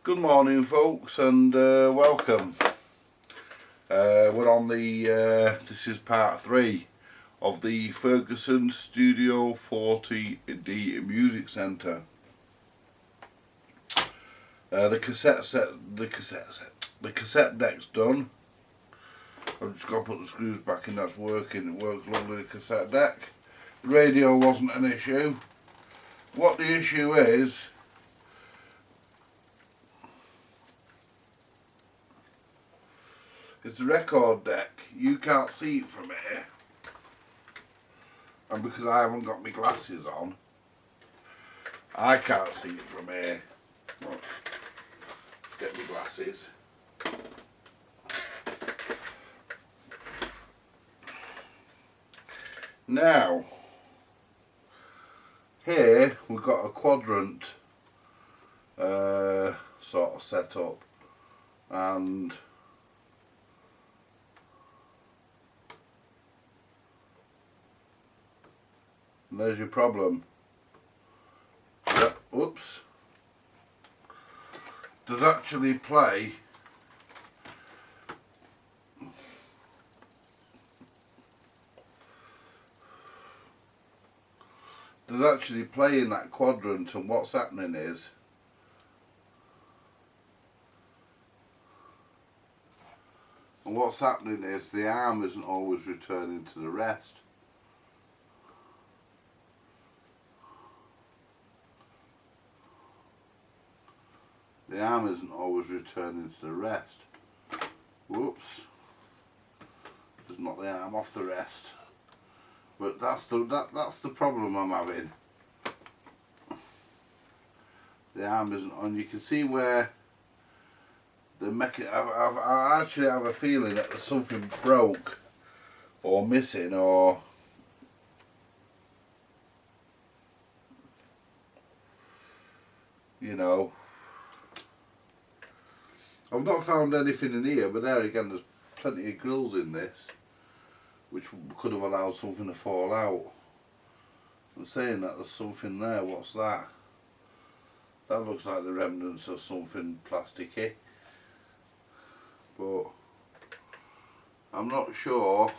Good morning folks, and welcome. We're on the, this is part 3 of the Ferguson Studio 40D Music Centre. The cassette deck's done. I've just got to put the screws back in, that's working, it works lovely, the cassette deck. The radio wasn't an issue. What the issue is the record deck. You can't see it from here, and because I haven't got my glasses on, I can't see it from here. Well, let's get my glasses. Now, here we've got a quadrant sort of set up, and there's your problem. Oops. Does actually play in that quadrant, and what's happening is the arm isn't always returning to the rest. The arm isn't always returning to the rest. Whoops. Just knock the arm off the rest. But that's the problem I'm having. The arm isn't on. You can see where the I actually have a feeling that there's something broke or missing, or you know. I've not found anything in here, but there again there's plenty of grills in this, which could have allowed something to fall out. I'm saying that there's something there. What's that? That looks like the remnants of something plasticky, but I'm not sure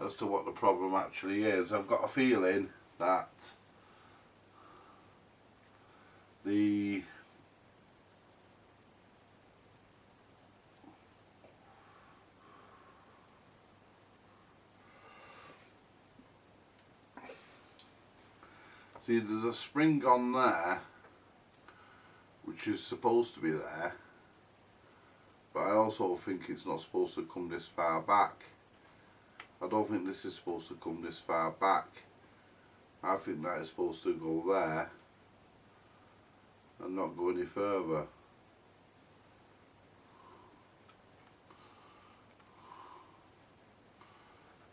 as to what the problem actually is. I've got a feeling that the see, there's a spring on there which is supposed to be there, but I also think it's not supposed to come this far back. I don't think this is supposed to come this far back. I think that is supposed to go there and not go any further.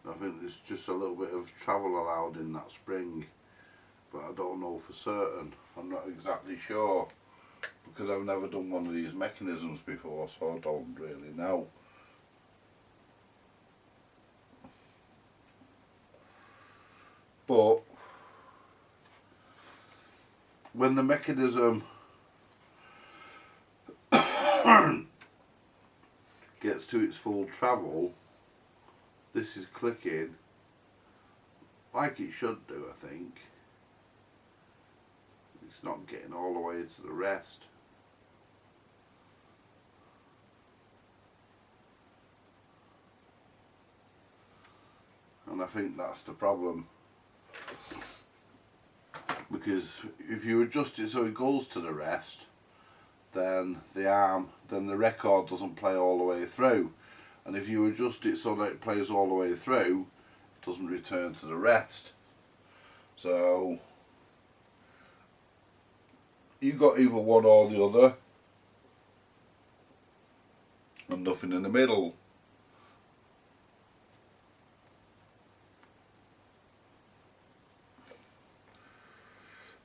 I think there's just a little bit of travel allowed in that spring, but I don't know for certain. I'm not exactly sure, because I've never done one of these mechanisms before, so I don't really know. But when the mechanism gets to its full travel, this is clicking like it should do, I think. It's not getting all the way to the rest. And I think that's the problem, because if you adjust it so it goes to the rest, then the record doesn't play all the way through, and if you adjust it so that it plays all the way through, it doesn't return to the rest. So you got either one or the other, and nothing in the middle.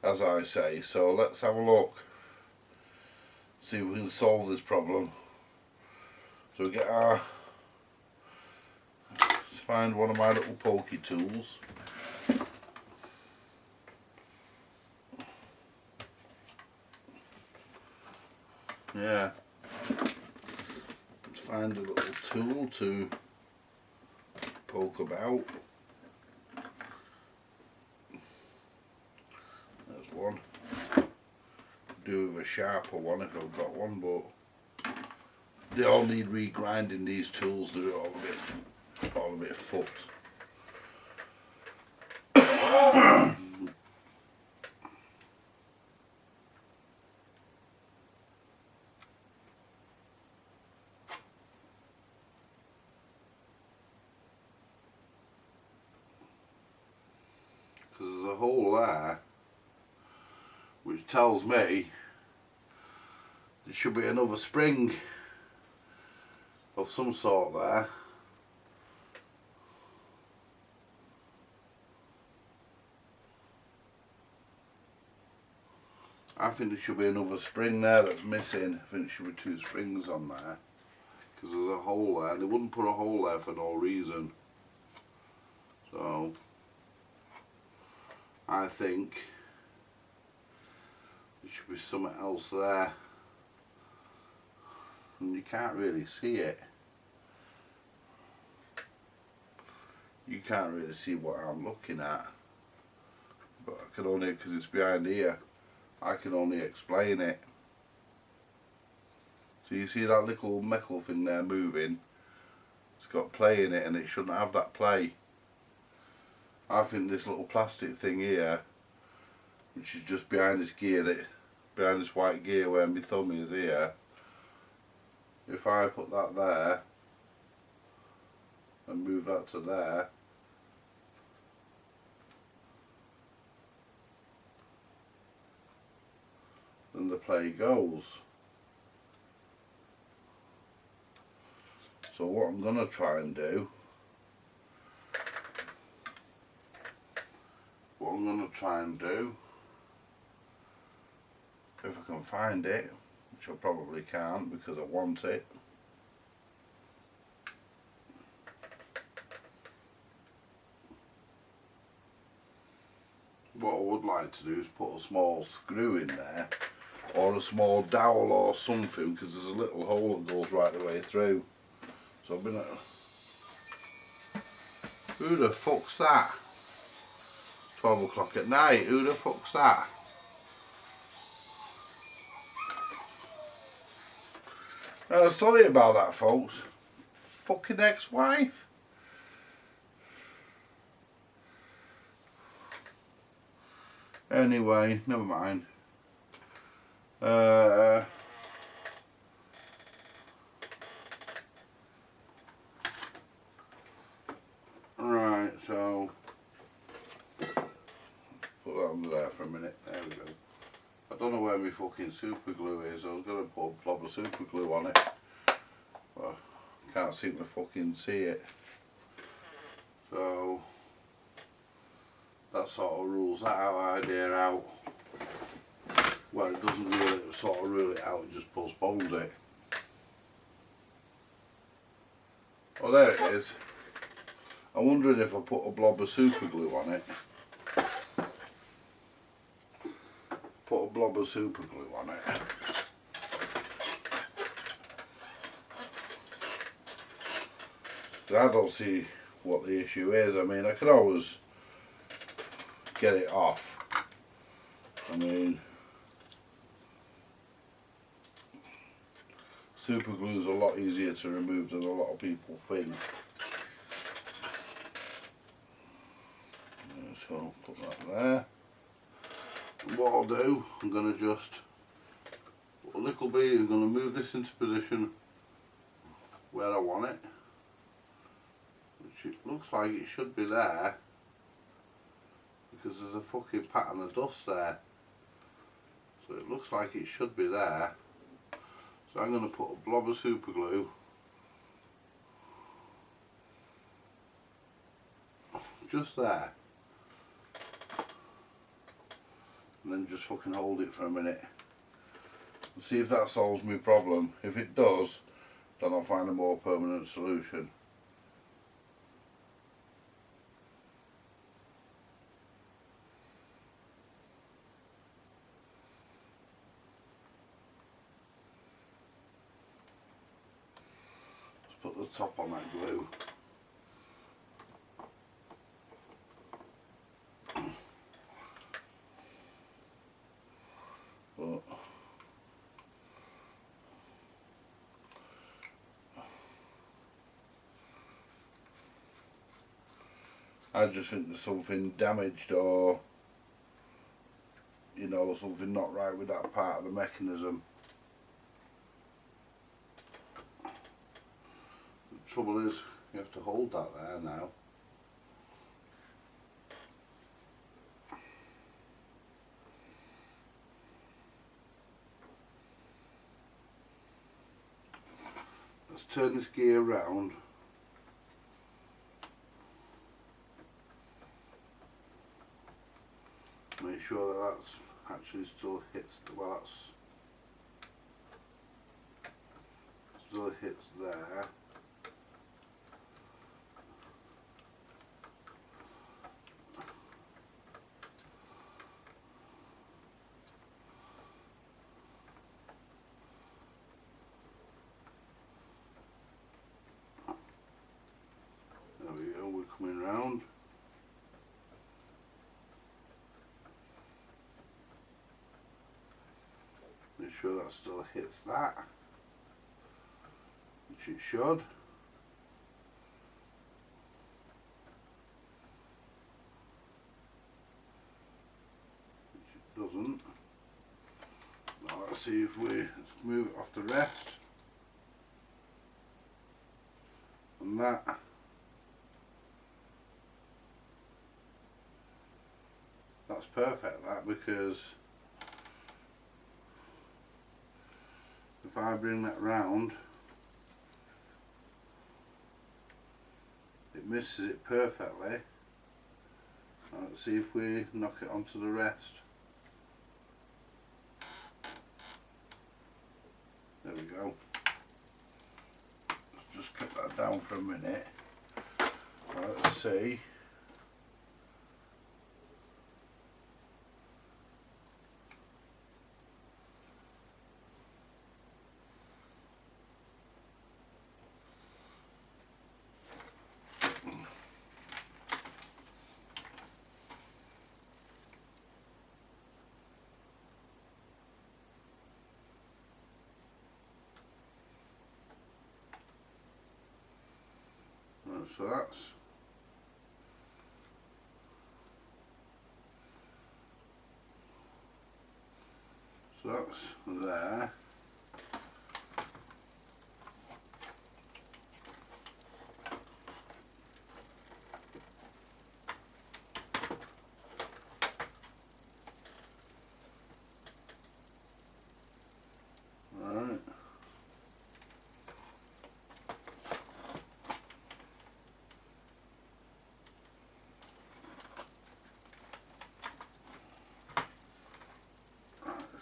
As I say, so let's have a look, see if we can solve this problem. So we get our, let's find one of my little pokey tools. yeah, let's find a little tool to poke about. There's one. Do with a sharper one if I've got one, but they all need regrinding, these tools. They're all a bit fucked. Because there's a hole there which tells me there should be another spring of some sort there. I think there should be another spring there that's missing. I think there should be 2 springs on there, because there's a hole there. They wouldn't put a hole there for no reason. So I think there should be something else there, and you can't really see it. You can't really see what I'm looking at, but I can only, because it's behind here, I can only explain it. So you see that little metal thing there moving? It's got play in it, and it shouldn't have that play. I think this little plastic thing here, which is just behind this gear, behind this white gear where my thumb is here, if I put that there and move that to there, then the play goes. So what I'm going to try and do, if I can find it, which I probably can't because I want it, what I would like to do is put a small screw in there, or a small dowel or something, because there's a little hole that goes right the way through. So I've been at... Who the fuck's that? 12 o'clock at night, who the fuck's that? Sorry about that, folks. Fucking ex-wife. Anyway, never mind. Right, so put that under there for a minute. There we go. I don't know where my fucking super glue is. I was going to put a blob of super glue on it, but I can't seem to fucking see it. So that sort of rules that idea out. Well, it doesn't really sort of rule it out, it just postpones it. Oh, there it is. I'm wondering if I put a blob of super glue on it. Put a blob of super glue on it. I don't see what the issue is. I mean, I could always get it off. I mean, super glue is a lot easier to remove than a lot of people think. So put that there. And what I'll do, I'm going to just put a little bit, I'm going to move this into position where I want it, which it looks like it should be there, because there's a fucking pattern of dust there. So it looks like it should be there. So I'm going to put a blob of super glue just there, and then just fucking hold it for a minute and see if that solves my problem. If it does, then I'll find a more permanent solution. top on that glue. But I just think there's something damaged, or you know, something not right with that part of the mechanism. The trouble is, you have to hold that there now. Let's turn this gear round. Make sure that that's actually still hits, well, that's still hits there. There we go, we're coming round. Make sure that still hits that, which it should. Which it doesn't. Now let's see if let's move it off the rest. And that's perfect, that, because if I bring that round, it misses it perfectly. Let's see if we knock it onto the rest. There we go. Let's just clip that down for a minute. Let's see. So that's there. Right.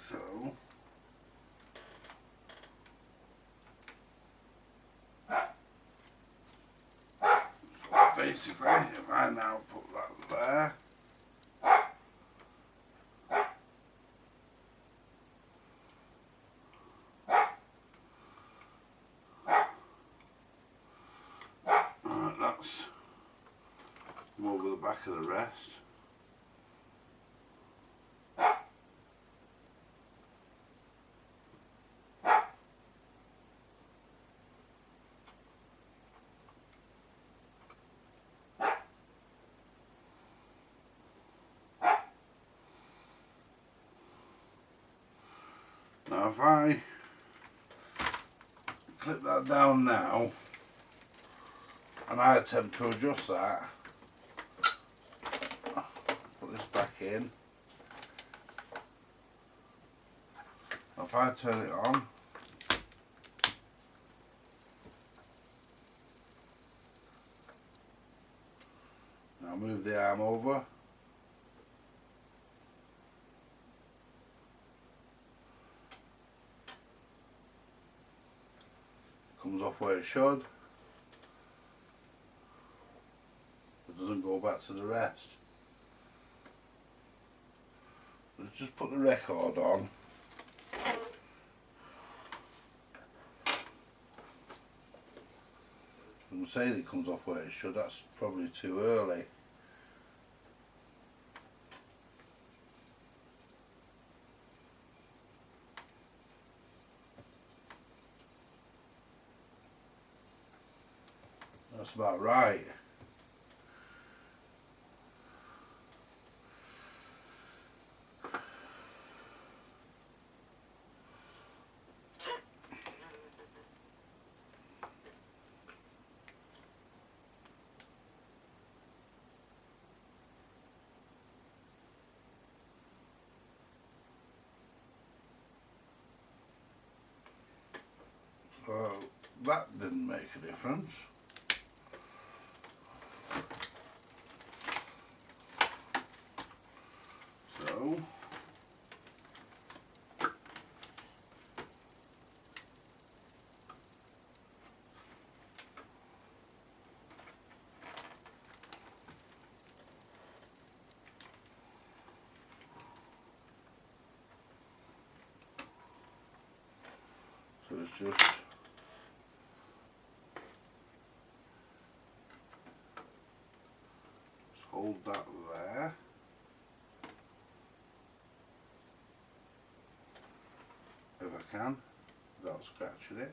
So basically, if I now put that there, that's over the back of the rest. Now if I clip that down now and I attempt to adjust that, put this back in, if I turn it on, now move the arm over, comes off where it should, it doesn't go back to the rest. Let's just put the record on. saying it comes off where it should. That's probably too early. That's about right. So that didn't make a difference. So it's just hold that there. If I can, without scratching it.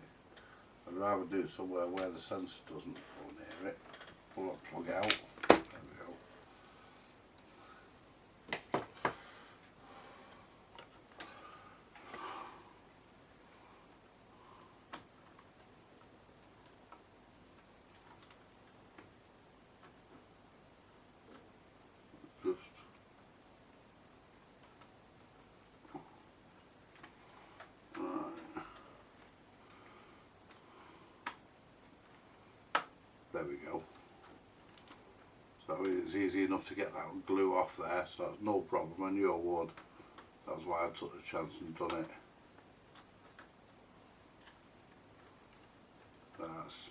I'd rather do it somewhere where the sensor doesn't go near it. Pull that plug out. There we go. Just there we go. So it's easy enough to get that glue off there, so that's no problem. I knew I would. That's why I took the chance and done it. That's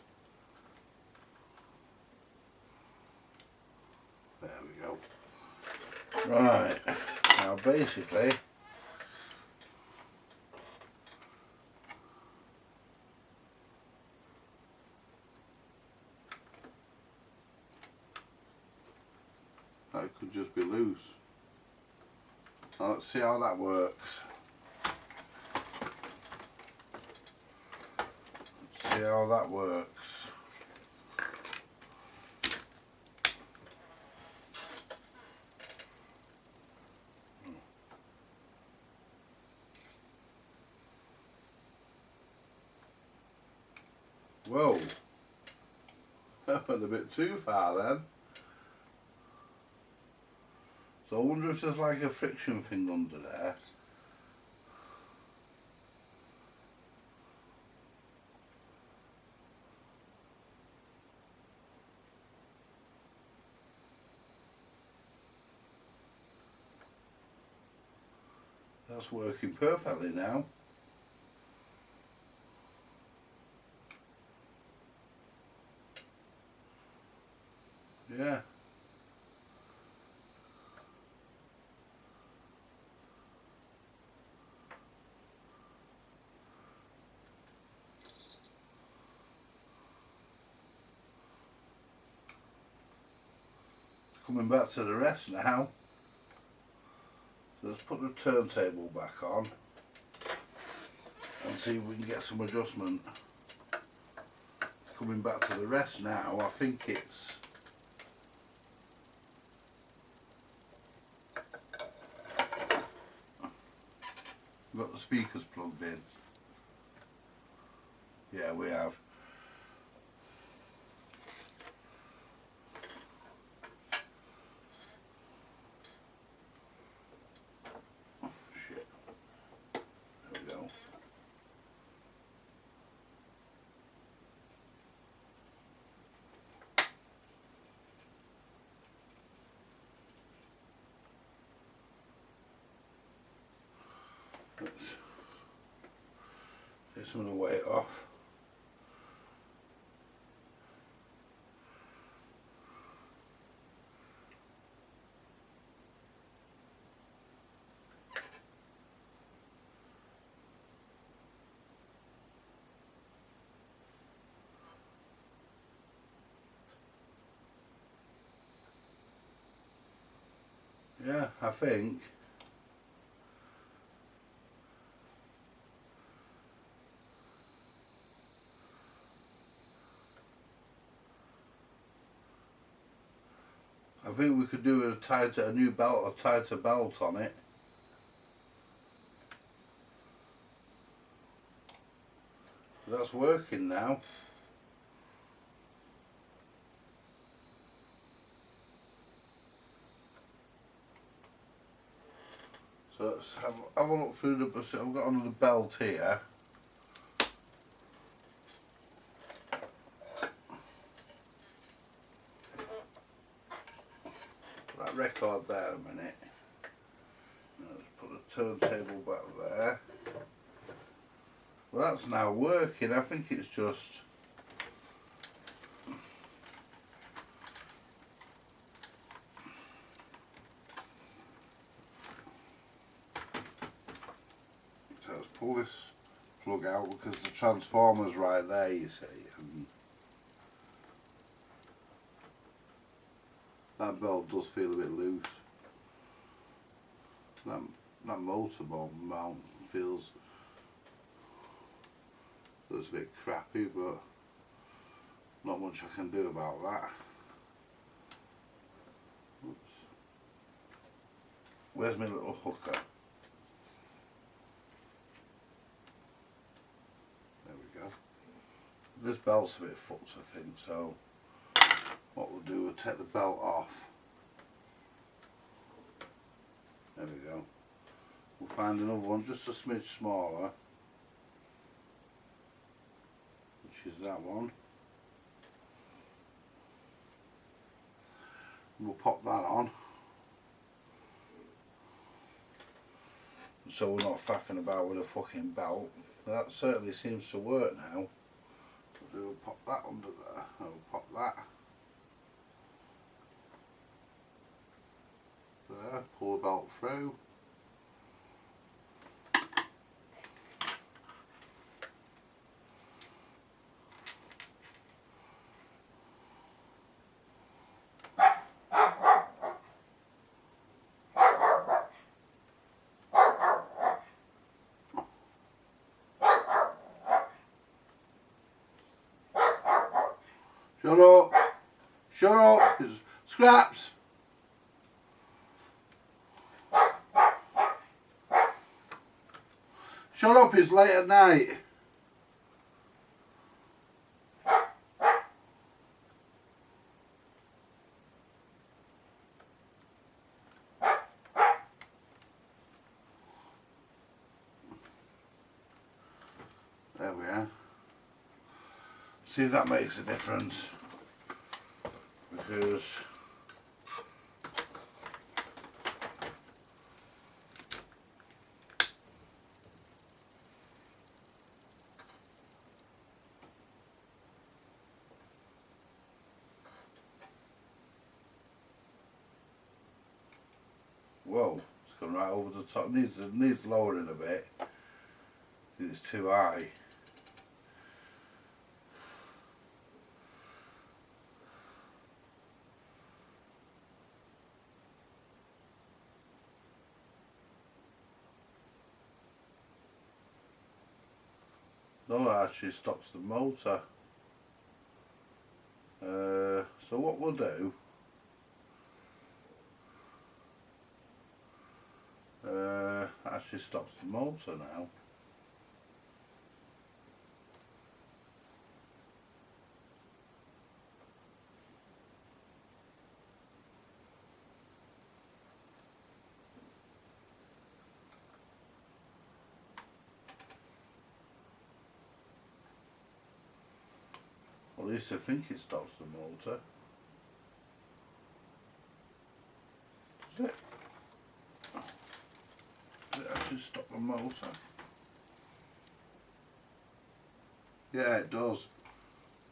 there we go. Right, now basically that could just be loose. Now let's see how that works. Let's see how that works. Whoa, that went a bit too far then. So I wonder if there's like a friction thing under there. That's working perfectly now. Yeah. Coming back to the rest now. So let's put the turntable back on and see if we can get some adjustment. Coming back to the rest now, I think it's we've got the speakers plugged in. Yeah, we have. Let's get some of the weight off. I think we could do a new belt, a tighter belt on it. That's working now. So let's have a look through the. So I've got another belt here. Put that record there a minute. Let's put the turntable back there. Well, that's now working. I think it's just. So let's pull this plug out because the transformer's right there, you see. And that belt does feel a bit loose. That motor mount feels a bit crappy, but not much I can do about that. Oops. Where's my little hooker? There we go. This belt's a bit fucked, I think, so what we'll do, we'll take the belt off. There we go. We'll find another one just a smidge smaller, which is that one. We'll pop that on, so we're not faffing about with a fucking belt. That certainly seems to work now. We'll pop that under there, and we'll pop that there, pull the belt through. Shut up! Shut up! It's scraps! Shut up, it's late at night. There we are. See if that makes a difference. Because whoa, it's gone right over the top. Needs lowering a bit. It's too high. No, that actually stops the motor. So what we'll do, actually stops the motor now. At least I think it stops the motor. Does it? Does it actually stop the motor? Yeah, it does.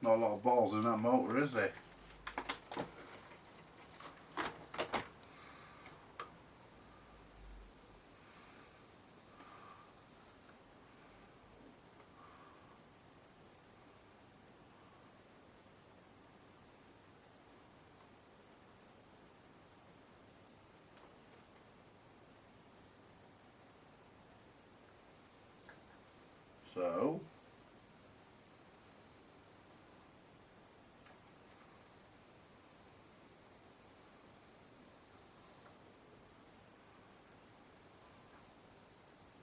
Not a lot of balls in that motor, is there? So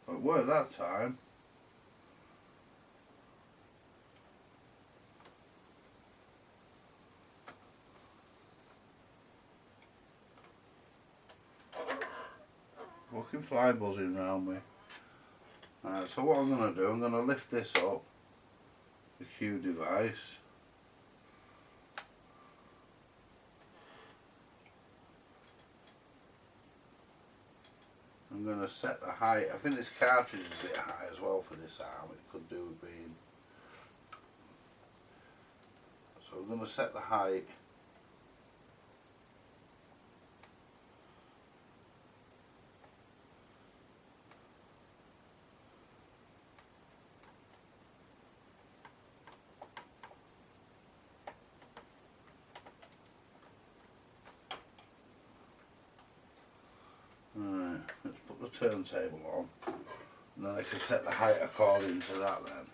it worked that time. Fucking fly buzzing around me. Right, so what I'm going to do, I'm going to lift this up, the Q device. I'm going to set the height. I think this cartridge is a bit high as well for this arm. It could do with being. So I'm going to set the height. Right, let's put the turntable on, and then I can set the height according to that then.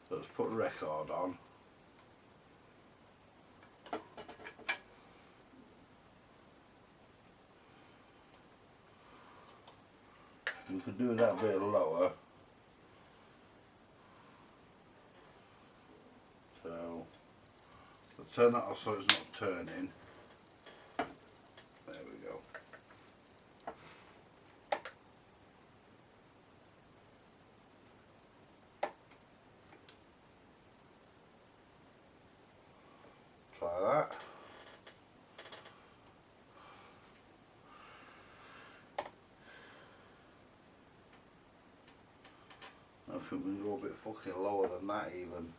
So let's put a record on. We could do that bit lower. So I'll turn that off so it's not turning. There we go. Try that. I think we can go a bit fucking lower than that even.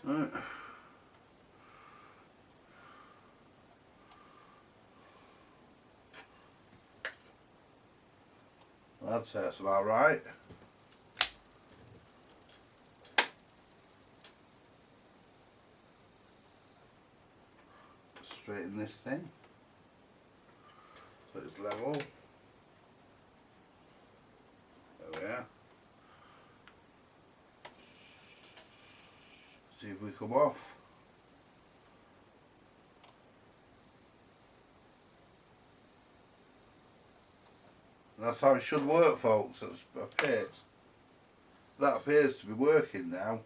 Right. I'd say that's about right. Straighten this thing so it's level. There we are. See if we come off. And that's how it should work, folks. That appears to be working now.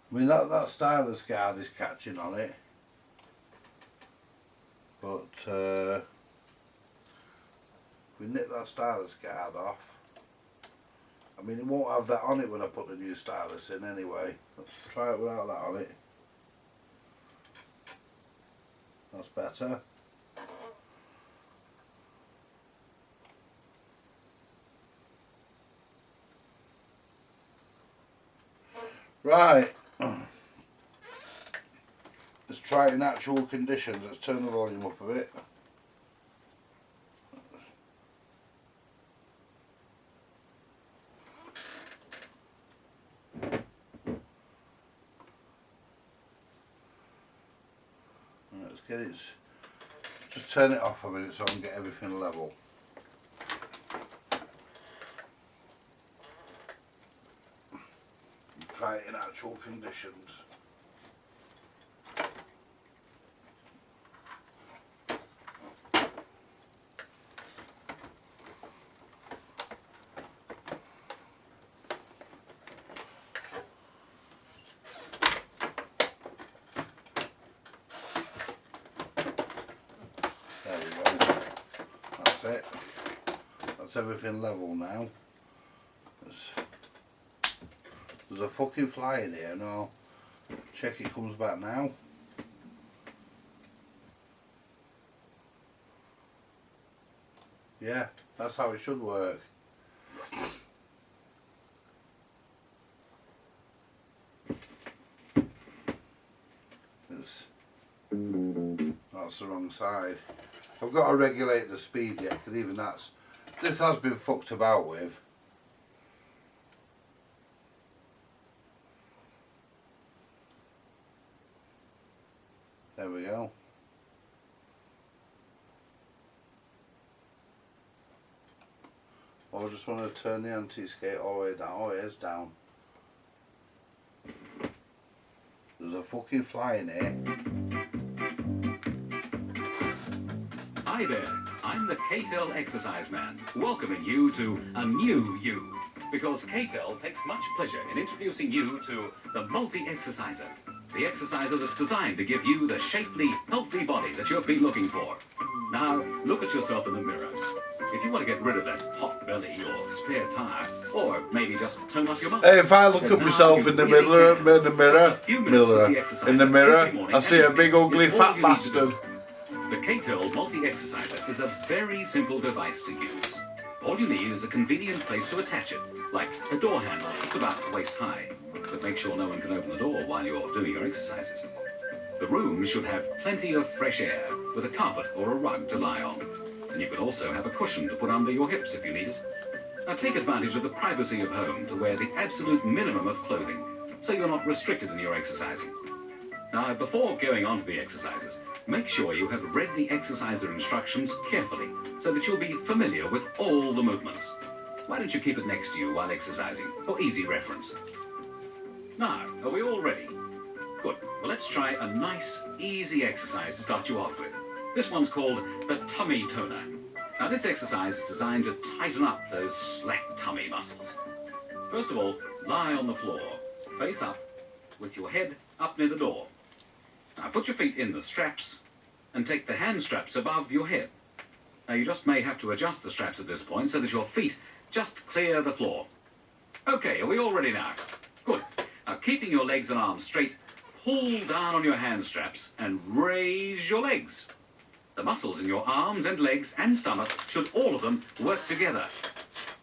I mean that stylus guard is catching on it, but we nip that stylus guard off. I mean, it won't have that on it when I put the new stylus in anyway. Let's try it without that on it. That's better. Right. Let's try it in actual conditions. Let's turn the volume up a bit. Let's get it. Just turn it off a minute so I can get everything level. Try it in actual conditions. There we go. That's it. That's everything level now. There's a fucking fly in here. No. Check it comes back now. Yeah, that's how it should work. that's the wrong side. I've got to regulate the speed yet, because even this has been fucked about with. There we go. I just want to turn the anti-skate all the way down. Oh, it is down. There's a fucking fly in here. Hi there, I'm the KTEL Exercise Man, welcoming you to a new you. Because KTEL takes much pleasure in introducing you to the multi-exerciser. The exerciser that's designed to give you the shapely, healthy body that you've been looking for. Now, look at yourself in the mirror. If you want to get rid of that hot belly or spare tire, or maybe just tone up your muscles. Hey, if I look at myself in the mirror, I see a big ugly fat bastard. The KTEL Multi-Exerciser is a very simple device to use. All you need is a convenient place to attach it, like a door handle. It's about waist high, but make sure no one can open the door while you're doing your exercises. The room should have plenty of fresh air, with a carpet or a rug to lie on. And you can also have a cushion to put under your hips if you need it. Now take advantage of the privacy of home to wear the absolute minimum of clothing, so you're not restricted in your exercising. Now, before going on to the exercises, make sure you have read the exerciser instructions carefully, so that you'll be familiar with all the movements. Why don't you keep it next to you while exercising, for easy reference? Now, are we all ready? Good. Well, let's try a nice, easy exercise to start you off with. This one's called the tummy toner. Now, this exercise is designed to tighten up those slack tummy muscles. First of all, lie on the floor, face up, with your head up near the door. Now, put your feet in the straps and take the hand straps above your head. Now, you just may have to adjust the straps at this point so that your feet just clear the floor. Okay, are we all ready now? Good. Now, keeping your legs and arms straight, pull down on your hand straps and raise your legs. The muscles in your arms and legs and stomach should all of them work together.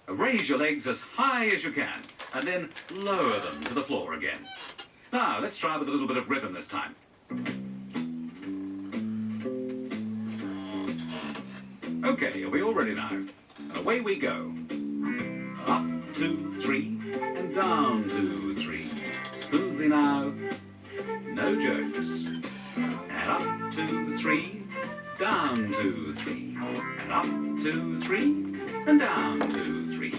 Raise your legs as high as you can and then lower them to the floor again. Now, let's try with a little bit of rhythm this time. Okay, are we all ready now? And away we go. Up, 2, 3, and down, 2, 3. Smoothly now. No jerks. And up, 2, 3. Down, 2, 3, and up, 2, 3, and down, 2, 3.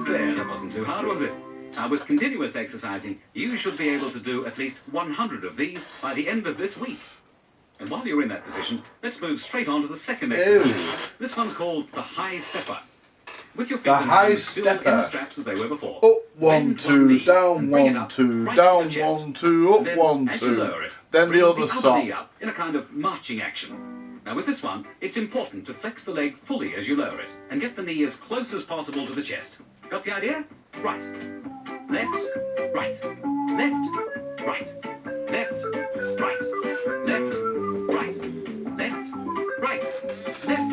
There, that wasn't too hard, was it? Now, with continuous exercising, you should be able to do at least 100 of these by the end of this week. And while you're in that position, let's move straight on to the second exercise. This one's called the high stepper. With your feet and hands still in the straps as they were before. Up, 1, 2, down, 1, 2, down, 1, 2, up, 1, 2. Then the other sock. Up in a kind of marching action. Now with this one, it's important to flex the leg fully as you lower it, and get the knee as close as possible to the chest. Got the idea? Right. Left, right. Left, right. Left, right. Left, right, left, right, left,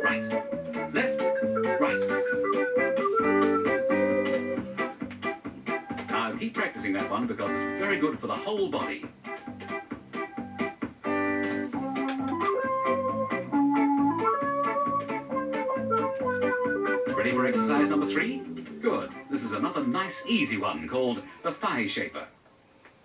right, left, right. Now keep practicing that one because it's very good for the whole body. Ready for exercise number 3? Good. This is another nice easy one called the thigh shaper.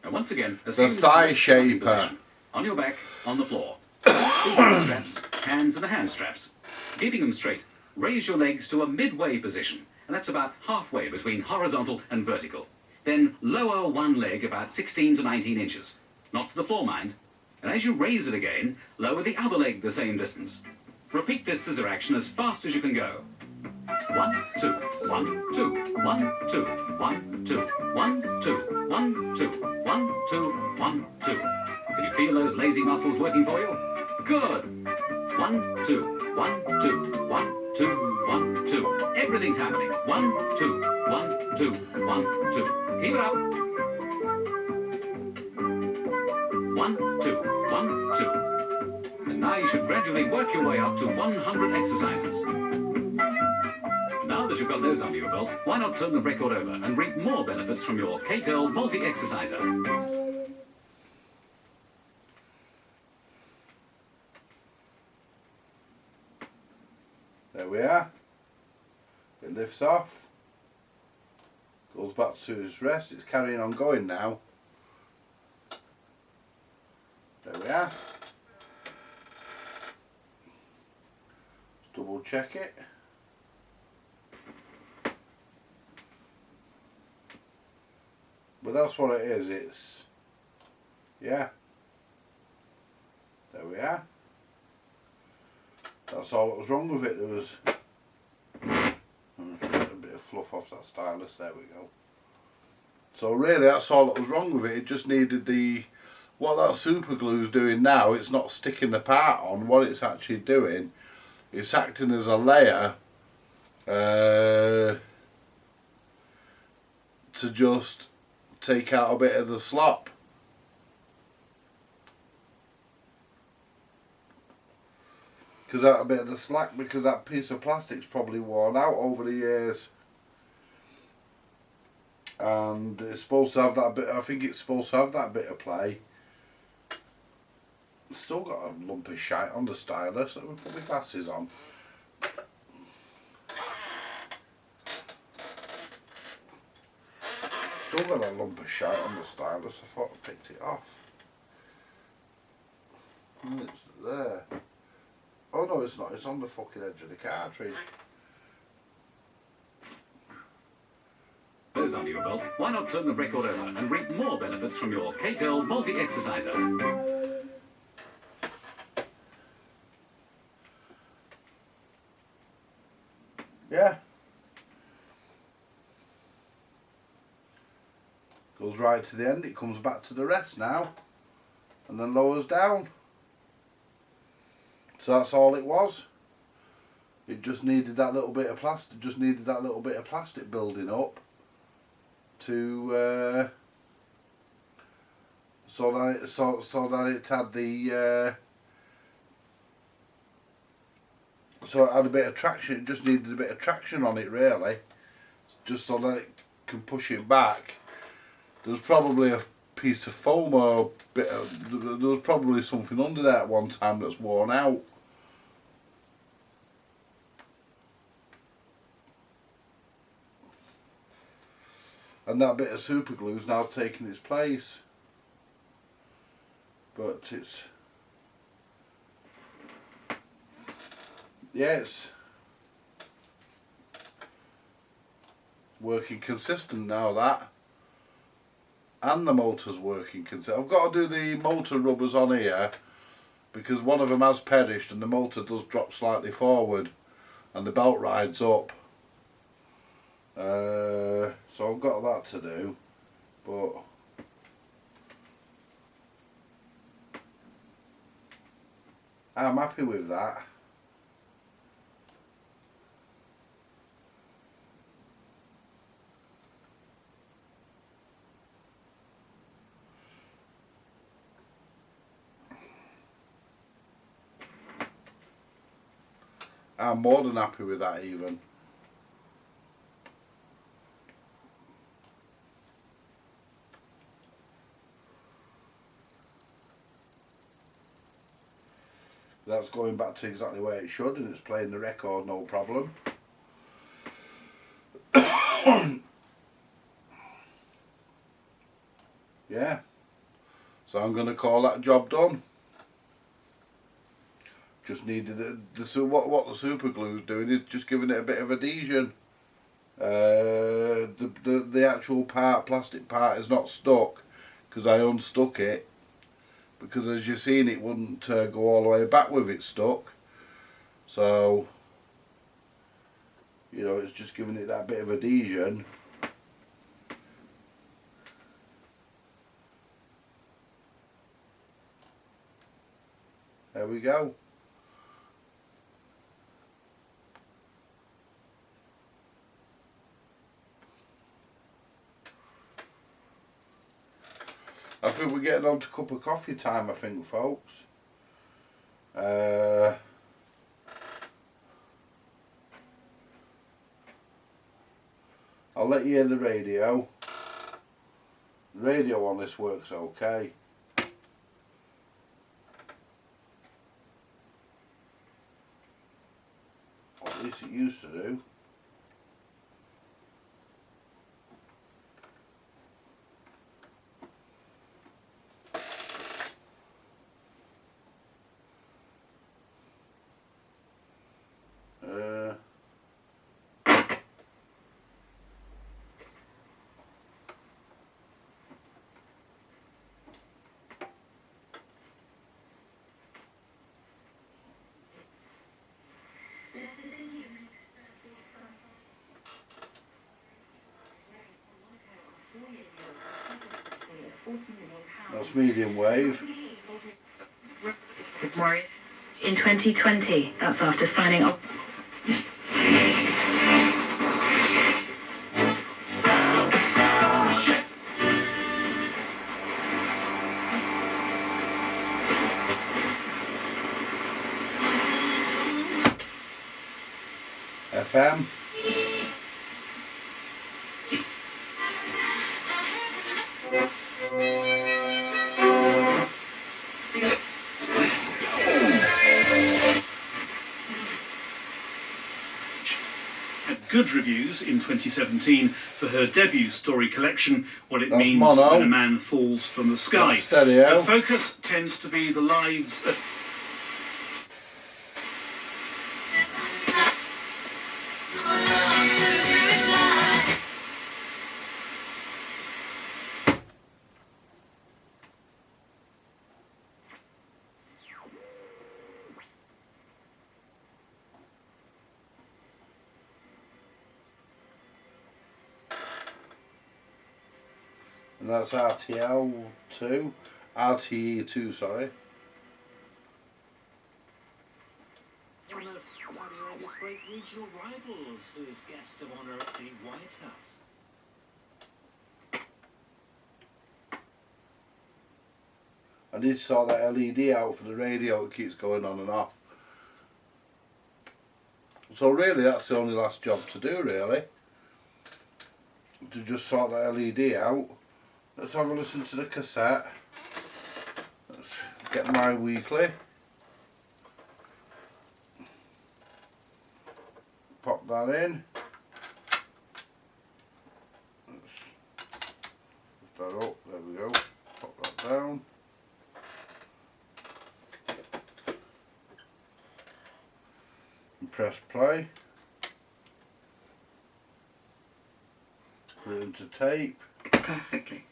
Now once again, assume the thigh shaper. On your back, on the floor. Feet in the straps, hands in the hand straps. Keeping them straight, raise your legs to a midway position, and that's about halfway between horizontal and vertical. Then lower one leg about 16 to 19 inches. Not to the floor, mind. And as you raise it again, lower the other leg the same distance. Repeat this scissor action as fast as you can go. 1, 2, 1, 2, 1, 2, 1, 2, 1, 2, 1, 2, 1, 2, 1, 2. Can you feel those lazy muscles working for you? Good. 1, 2, 1, 2, 1, 2, 1, 2. Everything's happening. 1, 2, 1, 2, 1, 2. Keep it up. 1, 2, 1, 2. And And now you should gradually work your way up to 100 exercises. Now that you've got those under your belt, why not turn the record over and reap more benefits from your KTEL multi-exerciser? There we are. It lifts off. Goes back to its rest. It's carrying on going now. There we are. Let's double check it. But that's what it is. It's, yeah. There we are. That's all that was wrong with it. There was a bit of fluff off that stylus. There we go. So really, that's all that was wrong with it. It just needed the, what that super glue is doing now. It's not sticking the part on. What it's actually doing, it's acting as a layer to just take out a bit of the slop. Because that a bit of the slack, because that piece of plastic's probably worn out over the years. And it's supposed to have that bit, I think it's supposed to have that bit of play. It's still got a lump of shite on the stylus, so we'll put my glasses on. Still got a lump of shite on the stylus, I thought I picked it off. And it's there. Oh no, it's not, it's on the fucking edge of the cartridge. Those under your belt, why not turn the record over and reap more benefits from your KTEL multi-exerciser? Yeah. Goes right to the end, it comes back to the rest now. And then lowers down. So that's all it was. It just needed that little bit of plastic, building up to so that it had the so it had a bit of traction. It just needed a bit of traction on it, really, just so that it can push it back. There was probably a piece of foam or there was probably something under there at one time that's worn out. And that bit of super glue is now taking its place. But it's, yeah, it's working consistent now, that. And the motor's working consistent. I've got to do the motor rubbers on here because one of them has perished and the motor does drop slightly forward and the belt rides up. So I've got that to do, but I'm happy with that. I'm more than happy with that even. That's going back to exactly where it should, and it's playing the record no problem. Yeah, so I'm going to call that job done. Just needed what the super glue is doing is just giving it a bit of adhesion. The actual plastic part is not stuck because I unstuck it. Because as you've seen, it wouldn't go all the way back with it stuck. So, you know, it's just giving it that bit of adhesion. There we go. I think we're getting on to cup of coffee time, I think, folks. I'll let you hear the radio. The radio on this works okay. Or at least it used to do. That's medium wave. In 2020, that's after signing off. FM. Good reviews in 2017 for her debut story collection, What It That's Means mono. When a Man Falls from the Sky. That's stereo. Her focus tends to be the lives of And that's RTL2, RTE2, sorry. One of Saudi Arabia's great regional rivals, who is guest of honour at the White House. I did sort that LED out for the radio, it keeps going on and off. So really that's the only last job to do really. To just sort that LED out. Let's have a listen to the cassette. Let's get my weekly. Pop that in. Let's lift that up, there we go. Pop that down. And press play. Put it into tape. Perfectly.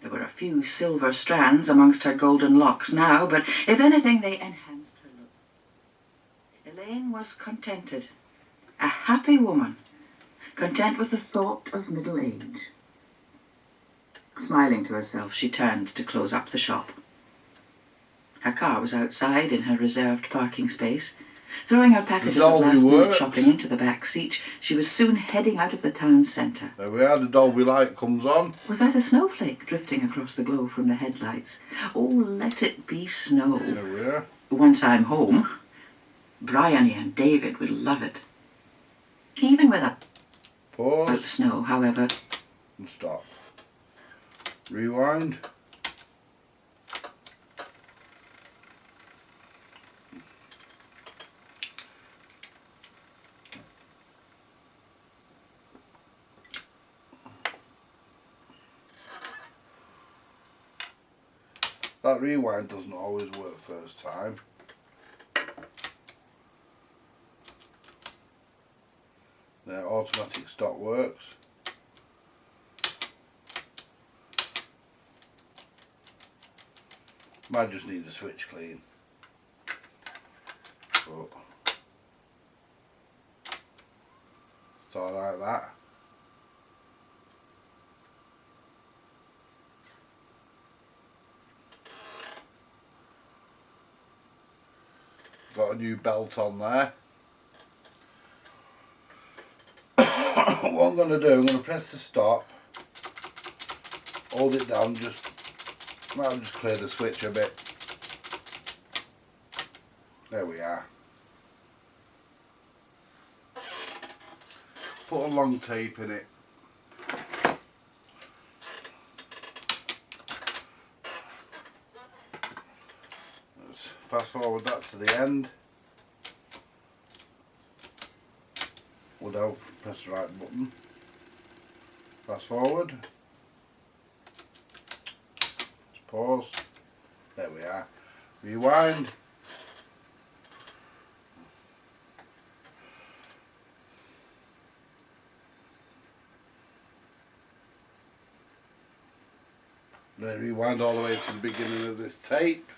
There were a few silver strands amongst her golden locks now, but if anything, they enhanced her look. Elaine was contented. A happy woman, content with the thought of middle age. Smiling to herself, she turned to close up the shop. Her car was outside in her reserved parking space. Throwing her packages of Dolby last-minute works. shopping into the back seat, she was soon heading out of the town centre. There we are, the Dolby light comes on. Was that a snowflake drifting across the glow from the headlights? Oh, let it be snow. There we are. Once I'm home, Bryony and David will love it. Even without Pause snow, however. and stop. Rewind. That rewind doesn't always work first time. The automatic stop works. Might just need the switch clean. But it's all like that. Got a new belt on there. What I'm going to do, I'm going to press the stop, hold it down, I'll just clear the switch a bit. There we are. Put a long tape in it. Let's fast forward that to the end. Without press the right button. Fast forward. Let's pause. There we are. Rewind. Then rewind all the way to the beginning of this tape.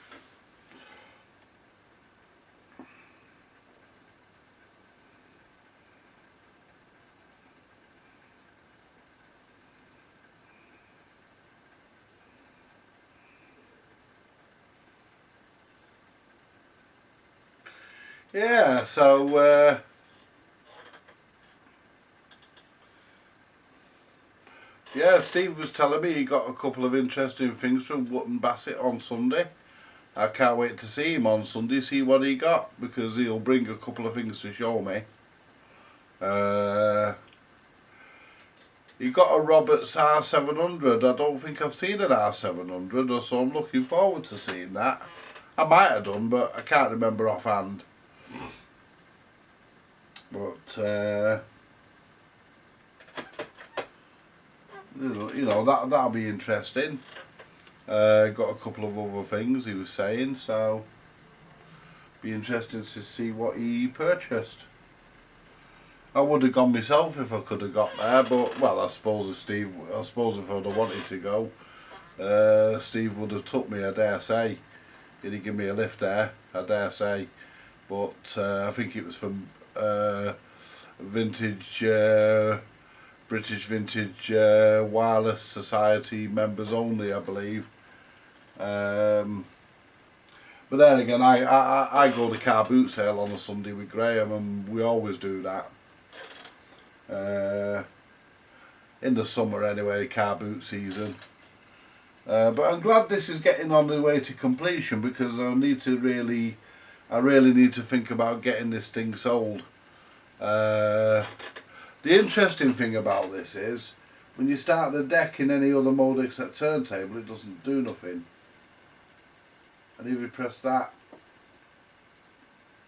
Yeah, so yeah, Steve was telling me he got a couple of interesting things from Wootton Bassett on Sunday. I can't wait to see him on Sunday, see what he got, because he'll bring a couple of things to show me. He got a Roberts R700. I don't think I've seen an R700, so I'm looking forward to seeing that. I might have done, but I can't remember offhand. But you know that'll be interesting. Got a couple of other things he was saying, so be interesting to see what he purchased. I would have gone myself if I could have got there, but well, I suppose if I'd have wanted to go, Steve would have took me. I dare say, he'd have given me a lift there. I dare say, but I think it was from vintage British Vintage Wireless Society members only, I believe. But then again, I go to car boot sale on a Sunday with Graham, and we always do that. In the summer anyway, car boot season. But I'm glad this is getting on the way to completion, because I really need to think about getting this thing sold. The interesting thing about this is, when you start the deck in any other mode except turntable, it doesn't do nothing. And if you press that,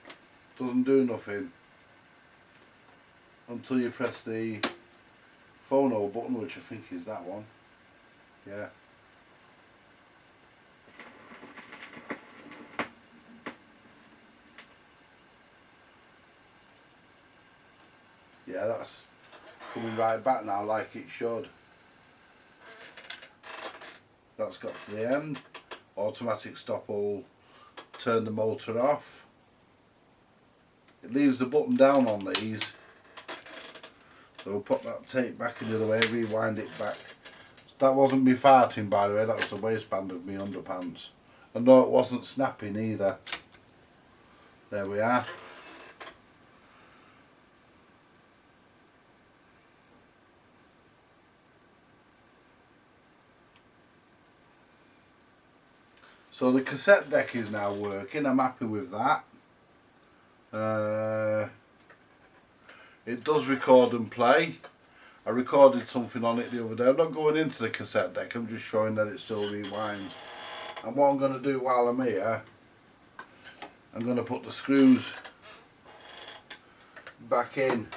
it doesn't do nothing until you press the phono button, which I think is that one. Yeah. Yeah, that's coming right back now like it should. That's got to the end. Automatic stop will turn the motor off. It leaves the button down on these. So we'll put that tape back in the other way, rewind it back. That wasn't me farting, by the way, that was the waistband of me underpants. And no, it wasn't snapping either. There we are. So the cassette deck is now working. I'm happy with that. It does record and play. I recorded something on it the other day. I'm not going into the cassette deck, I'm just showing that it still rewinds. And what I'm going to do while I'm here, I'm going to put the screws back in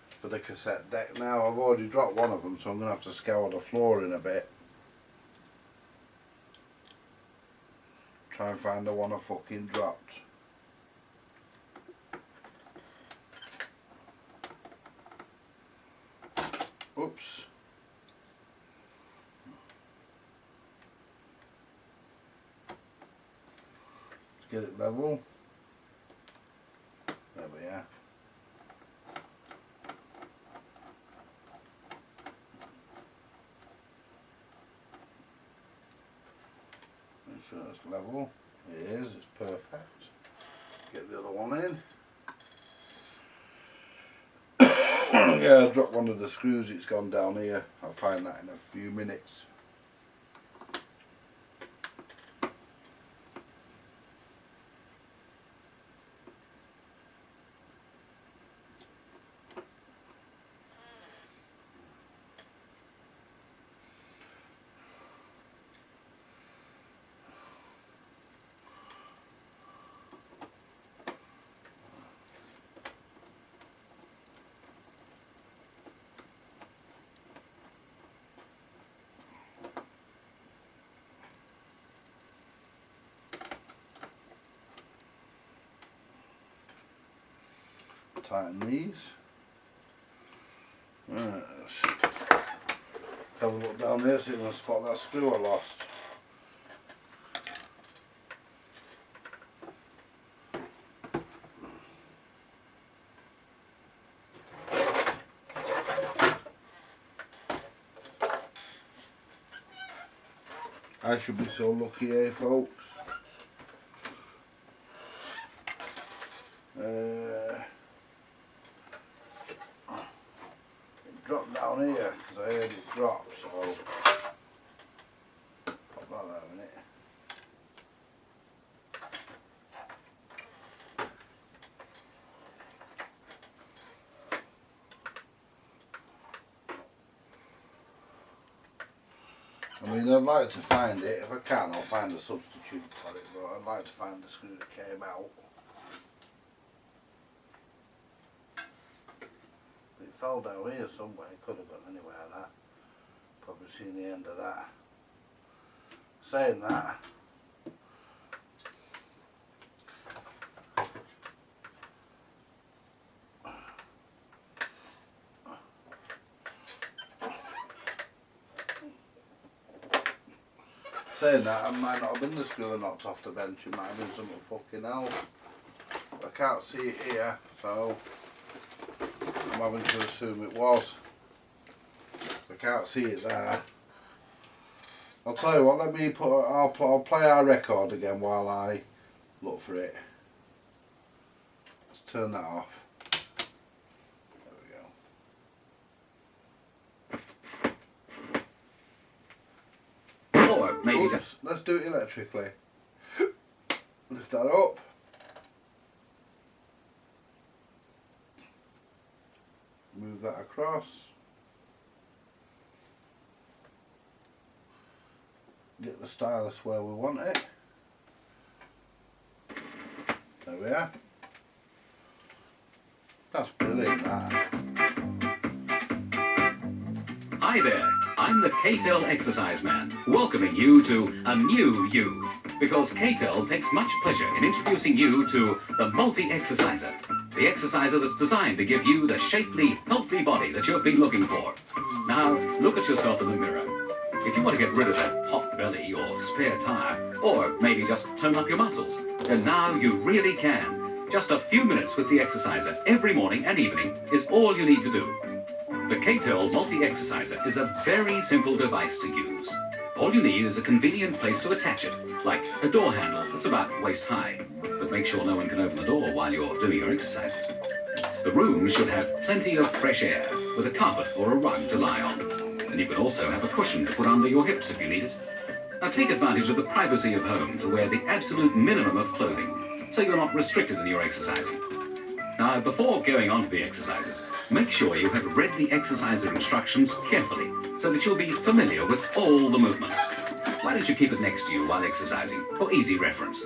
for the cassette deck. Now I've already dropped one of them, so I'm going to have to scour the floor in a bit. Try and find the one I fucking dropped. Oops. Let's get it level. There we are. Make sure it's level. It is, it's perfect. Get the other one in. Yeah, I dropped one of the screws, it's gone down here. I'll find that in a few minutes. tighten these. Right. Have a look down here, see if I can spot that screw I lost. I should be so lucky here, folks. It dropped down here because I heard it drop, so pop that there a minute. I mean, I'd like to find it. If I can, I'll find a substitute for it, but I'd like to find the screw that came out. It fell down here somewhere. It could have gone anywhere, that. Probably seen the end of that. Saying that, I might not have been the screw knocked off the bench, it might have been something fucking else. I can't see it here, so I'm having to assume it was. I can't see it there. I'll tell you what, let me I'll play our record again while I look for it. Let's turn that off. There we go. Or maybe Oops, just... let's do it electrically. Lift that up. Move that across. Get the stylus where we want it. There we are. That's brilliant, that. Hi there, I'm the KTEL Exercise Man, welcoming you to a new you. Because KTEL takes much pleasure in introducing you to the multi-exerciser. The exerciser that's designed to give you the shapely, healthy body that you've been looking for. Now, look at yourself in the mirror. If you want to get rid of that pot belly or spare tire, or maybe just tone up your muscles, then now you really can. Just a few minutes with the exerciser every morning and evening is all you need to do. The KTEL Multi-Exerciser is a very simple device to use. All you need is a convenient place to attach it, like a door handle that's about waist high, but make sure no one can open the door while you're doing your exercises. The room should have plenty of fresh air, with a carpet or a rug to lie on. And you can also have a cushion to put under your hips if you need it. Now take advantage of the privacy of home to wear the absolute minimum of clothing, so you're not restricted in your exercising. Now, before going on to the exercises, make sure you have read the exerciser instructions carefully, so that you'll be familiar with all the movements. Why don't you keep it next to you while exercising, for easy reference?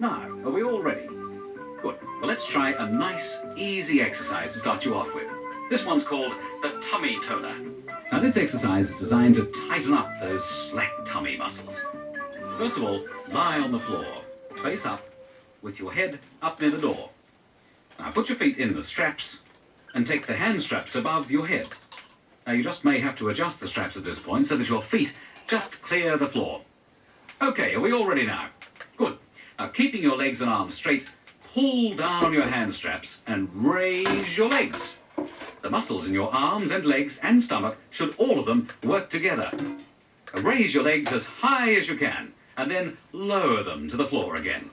Now, are we all ready? Good. Well, let's try a nice, easy exercise to start you off with. This one's called the tummy toner. Now, this exercise is designed to tighten up those slack tummy muscles. First of all, lie on the floor, face up, with your head up near the door. Now, put your feet in the straps, and take the hand straps above your head. Now, you just may have to adjust the straps at this point so that your feet just clear the floor. Okay, are we all ready now? Good. Now, keeping your legs and arms straight, pull down on your hand straps and raise your legs. The muscles in your arms and legs and stomach should all of them work together. Raise your legs as high as you can, and then lower them to the floor again.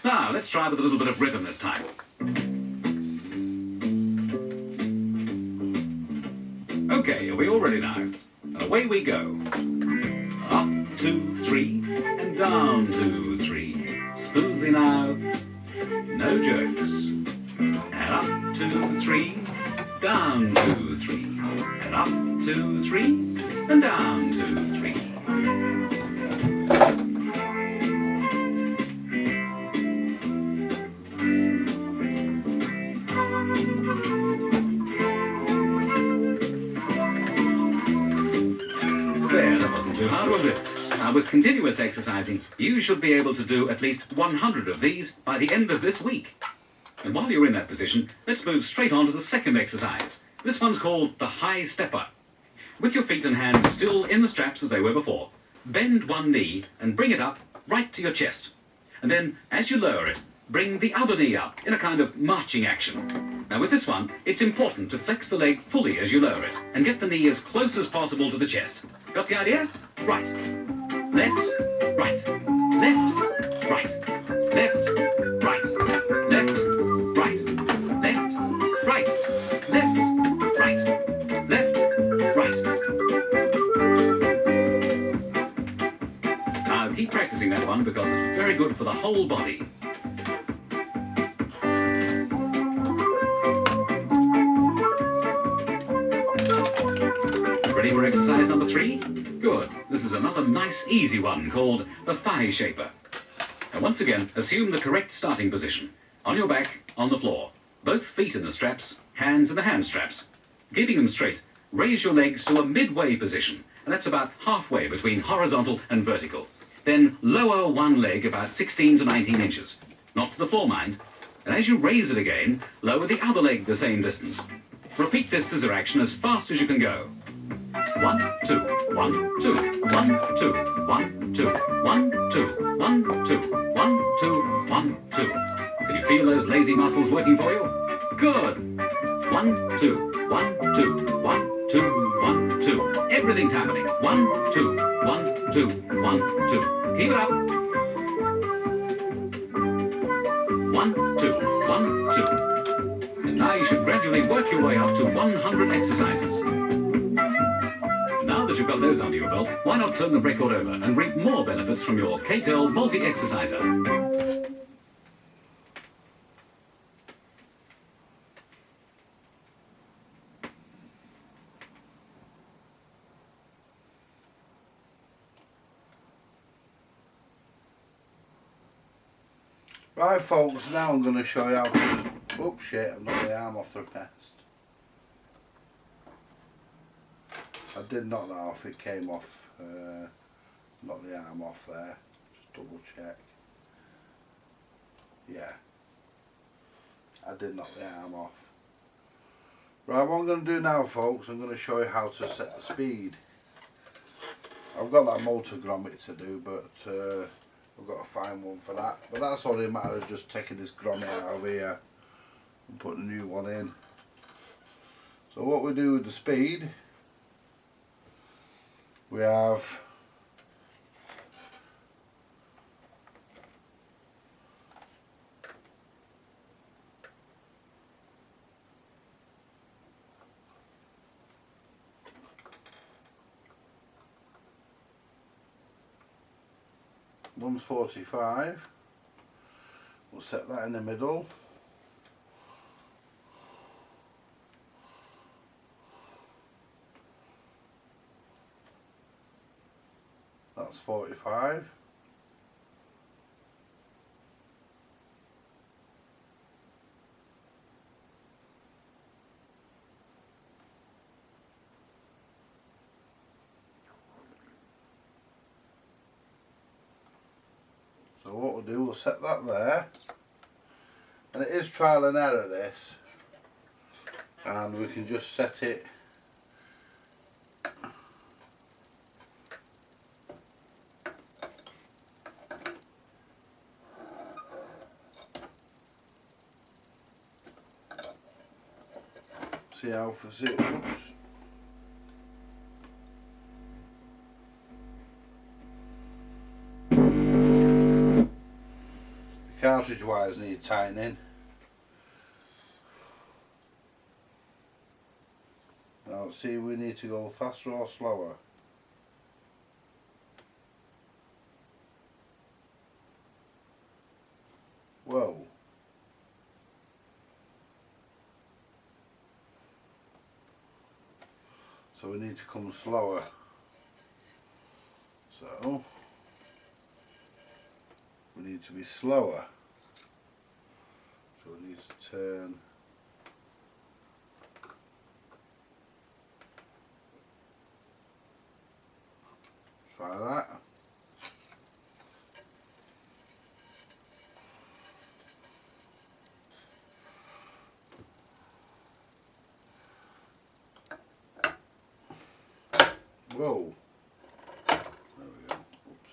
Now, let's try with a little bit of rhythm this time. Okay, are we all ready now? And away we go. Up, 2, 3, and down, 2, 3. Smoothly now. No jerks. And up, 2, 3, down, 2, 3. And up, 2, 3, and down, 2, 3. There, that wasn't too hard, was it? Now, with continuous exercising, you should be able to do at least 100 of these by the end of this week. And while you're in that position, let's move straight on to the second exercise. This one's called the high stepper. With your feet and hands still in the straps as they were before, bend one knee and bring it up right to your chest. And then, as you lower it, bring the other knee up in a kind of marching action. Now with this one, it's important to flex the leg fully as you lower it and get the knee as close as possible to the chest. Got the idea? Right. Left, right, left, right, left, right, left, right, left, right, left, right, left, right. Now keep practicing that one because it's very good for the whole body. Ready for exercise number 3? Good. This is another nice easy one called the thigh shaper. And once again, assume the correct starting position. On your back, on the floor. Both feet in the straps, hands in the hand straps. Keeping them straight, raise your legs to a midway position. And that's about halfway between horizontal and vertical. Then lower one leg about 16 to 19 inches. Not to the floor, mind. And as you raise it again, lower the other leg the same distance. Repeat this scissor action as fast as you can go. 1, 2, 1, 2, 1, 2, 1, 2, 1, 2, 1, 2, 1, 2, 1, 2. Can you feel those lazy muscles working for you? Good. 1, 2, 1, 2, 1, 2, 1, 2. Everything's happening. 1, 2, 1, 2, 1, 2. Keep it up. 1, 2, 1, 2. And now you should gradually work your way up to 100 exercises. Now that you've got those under your belt, why not turn the record over and reap more benefits from your K-Tel multi-exerciser? Right folks, now I'm going to show you how to... Oops, shit, I've knocked the arm off the rest. I did knock that off, it came off, knocked the arm off there, just double check. Yeah, I did knock the arm off. Right, what I'm going to do now folks, I'm going to show you how to set the speed. I've got that multigrometer to do, but I've got to find one for that. But that's only a matter of just taking this grommet out of here and putting a new one in. So what we do with the speed, we have one's 45. We'll set that in the middle. That's 45. So what we'll do, we'll set that there, and it is trial and error this, and we can just set it see how for it. Oops. Cartridge wires need tightening. Now let's see, we need to go faster or slower. Whoa. So we need to come slower. So we need to be slower. So we need to turn try that. Whoa. There we go. Oops.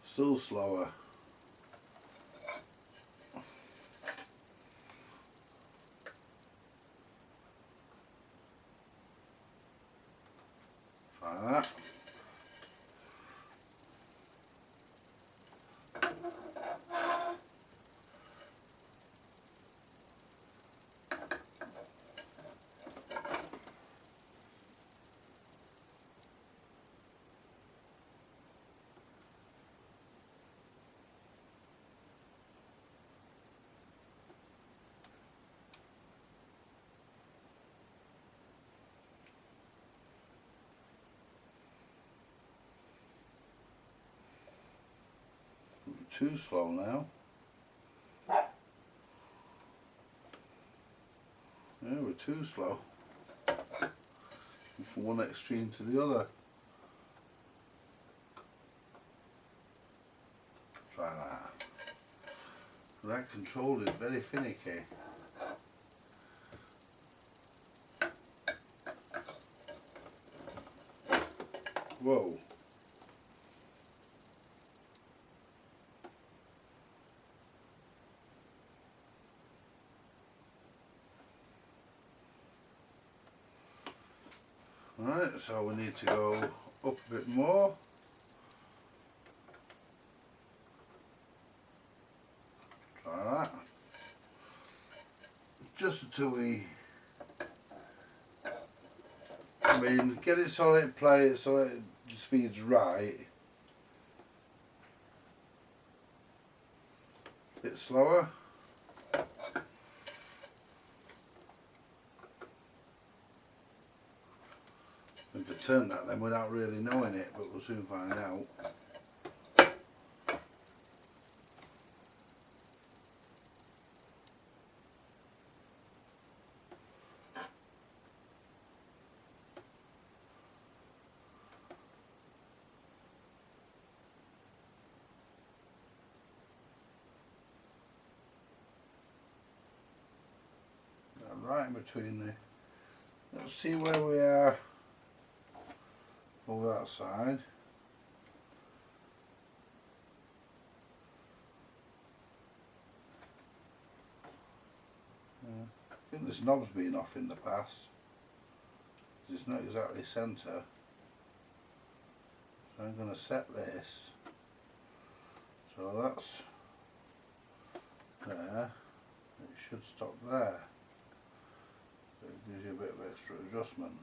Still slower. Try that. Too slow now. Yeah, we're too slow. From one extreme to the other. Try that. That control is very finicky. Whoa. Right, so we need to go up a bit more. Try that. Just until we, I mean, get it so it plays, so it speed's right. Bit slower. We could turn that then without really knowing it, but we'll soon find out. Right in between the, let's see where we are over that side. I think this knob's been off in the past. It's not exactly centre. So I'm going to set this. So that's there. It should stop there. It gives you a bit of extra adjustment.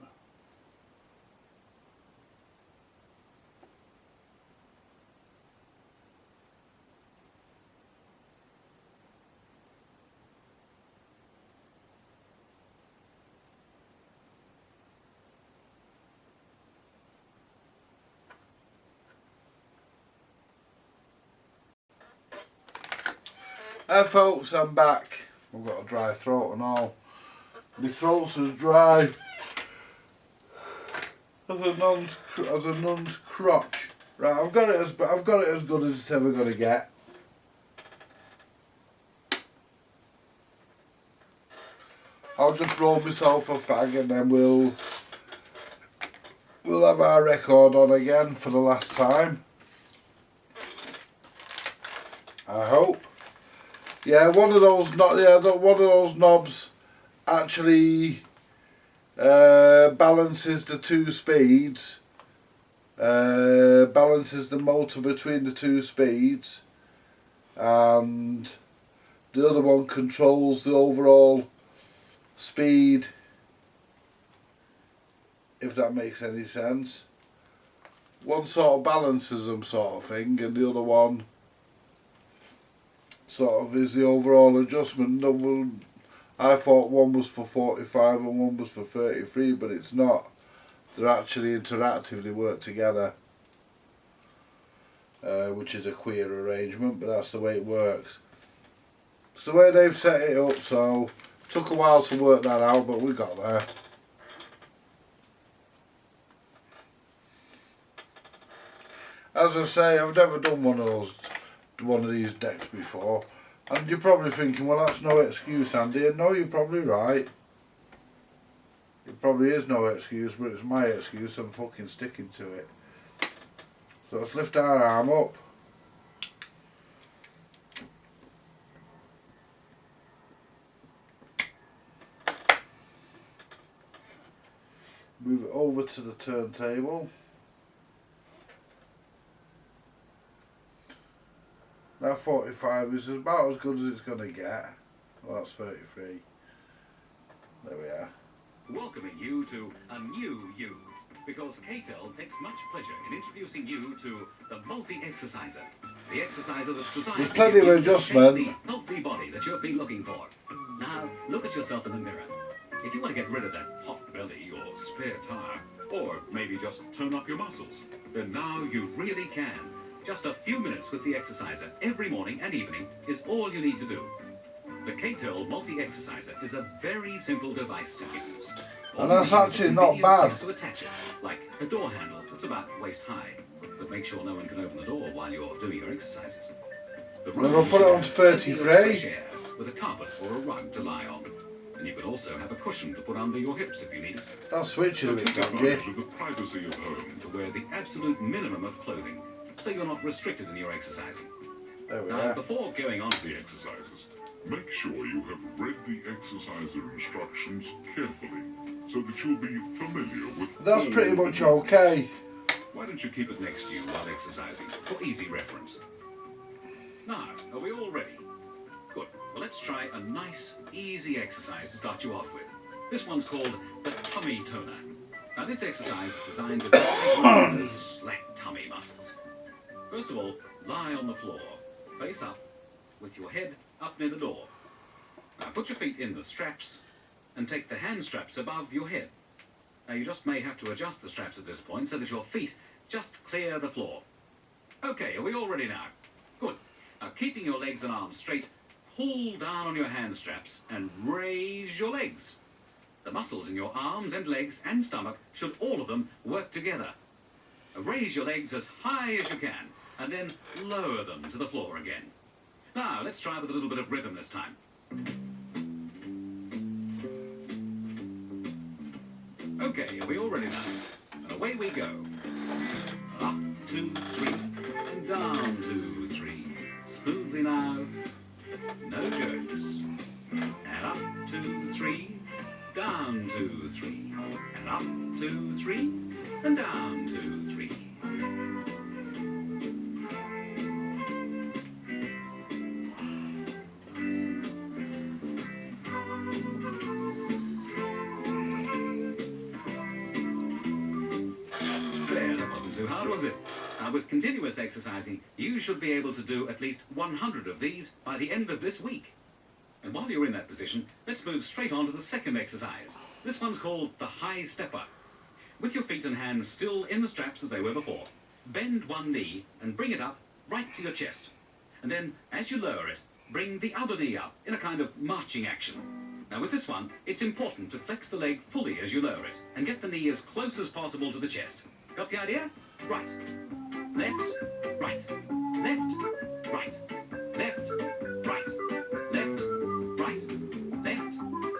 Hi folks, I'm back. I've got a dry throat and all. My throat's as dry as a nun's crotch. Right, I've got it as good as it's ever gonna get. I'll just roll myself a fag and then we'll have our record on again for the last time. I hope. Yeah, one of those knobs actually balances the two speeds, balances the motor between the two speeds, and the other one controls the overall speed, if that makes any sense. One sort of balances them sort of thing, and the other one sort of is the overall adjustment. I thought one was for 45 and one was for 33, but it's not. They're actually interactive, they work together, which is a queer arrangement, but that's the way it works. It's the way they've set it up, so Took a while to work that out, but we got there. As I say, I've never done one of these decks before, and you're probably thinking, well, that's no excuse, Andy. And no, you're probably right. It probably is no excuse, but it's my excuse. I'm fucking sticking to it. So let's lift our arm up. Move it over to the turntable. Now 45 is about as good as it's going to get. Well, that's 33. There we are. Welcoming you to a new you, because KTEL takes much pleasure in introducing you to the multi-exerciser. The exerciser that's designed There's plenty of to adjustment. shape the healthy body that you've been looking for. Now, look at yourself in the mirror. If you want to get rid of that hot belly or spare tire, or maybe just tone up your muscles, then now you really can. Just a few minutes with the exerciser every morning and evening is all you need to do. The KTEL multi-exerciser is a very simple device to use. And that's actually not bad. To attach it, like a door handle that's about waist high, but make sure no one can open the door while you're doing your exercises. The Then we'll put it on to 33. chair with a carpet or a rug to lie on. And you can also have a cushion to put under your hips if you need it. That switch is a bit Take dodgy. advantage of the privacy of home to wear the absolute minimum of clothing, so you're not restricted in your exercising. There we Now, are. before going on to The exercises. Make sure you have read the exerciser instructions carefully so that you'll be familiar with That's all pretty the much movements. okay. why don't you keep it next to you while exercising, for easy reference. Now, are we all ready? Good. Well, let's try a nice, easy exercise to start you off with. This one's called the tummy toner. Now, this exercise is designed to tighten those slack tummy muscles. First of all, lie on the floor, face up, with your head up near the door. Now, put your feet in the straps and take the hand straps above your head. Now, you just may have to adjust the straps at this point so that your feet just clear the floor. Okay, are we all ready now? Good. Now, keeping your legs and arms straight, pull down on your hand straps and raise your legs. The muscles in your arms and legs and stomach should all of them work together. Raise your legs as high as you can and then lower them to the floor again. Now, let's try with a little bit of rhythm this time. Okay, are we all ready now? And away we go. Up, 2, 3, and down, 2, 3. Smoothly now. No jerks. And up, 2, 3. Down, 2, 3. And up, 2, 3. And down, 2, 3. There, that wasn't too hard, was it? Now, with continuous exercising, you should be able to do at least 100 of these by the end of this week. And while you're in that position, let's move straight on to the second exercise. This one's called the high stepper. With your feet and hands still in the straps as they were before, bend one knee and bring it up right to your chest. And then, as you lower it, bring the other knee up in a kind of marching action. Now, with this one, it's important to flex the leg fully as you lower it and get the knee as close as possible to the chest. Got the idea? Right. Left, right, left, right, left, right, left, right, left,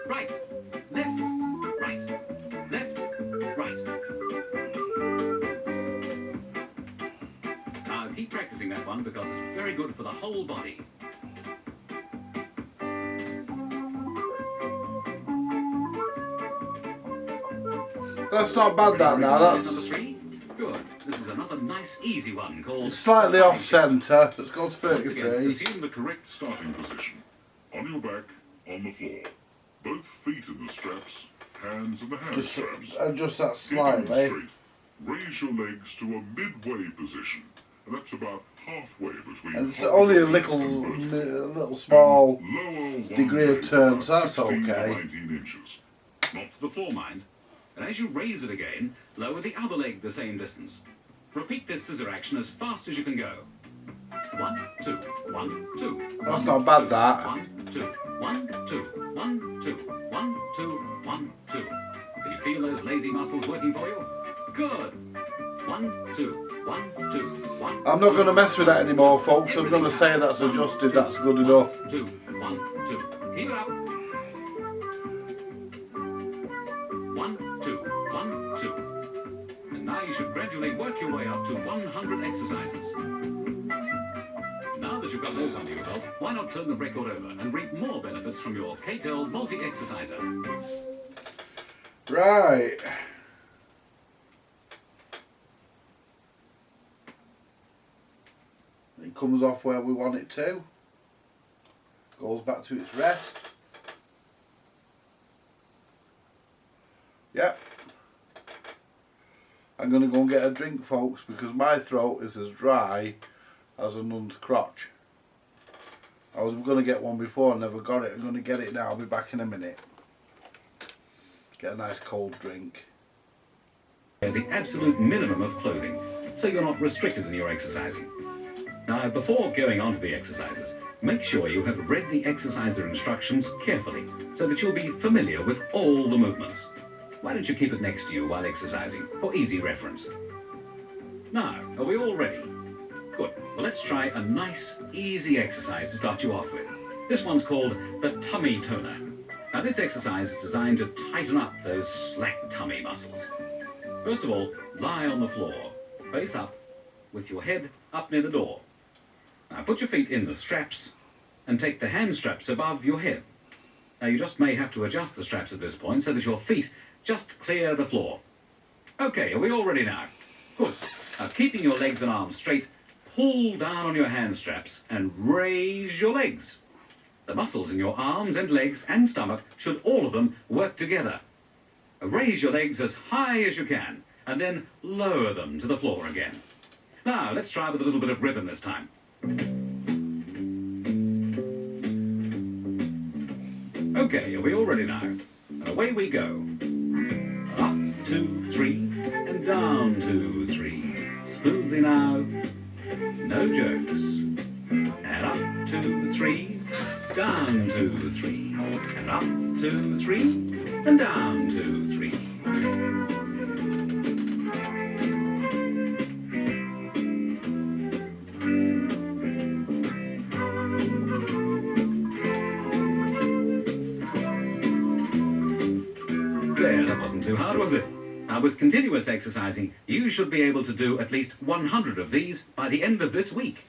right, left, right, left, right. Now keep practicing that one because it's very good for the whole body. That's not bad, that now. Number That's 3. Good. This is another nice, easy one called... it's slightly off centre. Let's go to Once again, 33. Assume the correct starting position. On your back, on the floor. Both feet in the straps, hands in the hand Just straps. adjust that Keeping slightly. straight. Raise your legs to a midway position. And that's about halfway between And it's horizontal only a and vertical. little small. Lower one degree of leg turn, about so that's 16 to okay. 19 inches. Not to the floor, mind. And as you raise it again, lower the other leg the same distance. Repeat this scissor action as fast as you can go. 1, 2, 1, 2. That's not bad, that. 1, 2, 1, 2, 1, 2, 1, 2, 1, 2. Can you feel those lazy muscles working for you? Good. 1, 2, 1, 2, 1. I'm not going to mess with that anymore, folks. I'm going to say that's adjusted, that's good enough. 2, 1, 2. Keep it up. 1, 2, 1, 2. And now you should gradually work your way up to 100 exercises. Now that you've got those under your belt, why not turn the record over and reap more benefits from your K-Tel multi-exerciser? Right. It comes off where we want it to. Goes back to its rest. Yep. I'm going to go and get a drink, folks, because my throat is as dry as a nun's crotch. I was going to get one before and never got it. I'm going to get it now. I'll be back in a minute. Get a nice cold drink. The absolute minimum of clothing, so you're not restricted in your exercising. Now, before going on to the exercises, make sure you have read the exerciser instructions carefully, so that you'll be familiar with all the movements. Why don't you keep it next to you while exercising, for easy reference? Now, are we all ready? Good. Well, let's try a nice, easy exercise to start you off with. This one's called the tummy toner. Now, this exercise is designed to tighten up those slack tummy muscles. First of all, lie on the floor, face up, with your head up near the door. Now, put your feet in the straps and take the hand straps above your head. Now, you just may have to adjust the straps at this point so that your feet just clear the floor. Okay, are we all ready now? Good. Now, keeping your legs and arms straight, pull down on your hand straps and raise your legs. The muscles in your arms and legs and stomach should all of them work together. Raise your legs as high as you can and then lower them to the floor again. Now, let's try with a little bit of rhythm this time. Okay, are we all ready now? And away we go. Up, 2, 3, and down, 2, 3. Smoothly now. No jerks. And up, 2, 3, down, 2, 3. And up, 2, 3, and down, 2, 3. There, that wasn't too hard, was it? Now, with continuous exercising, you should be able to do at least 100 of these by the end of this week.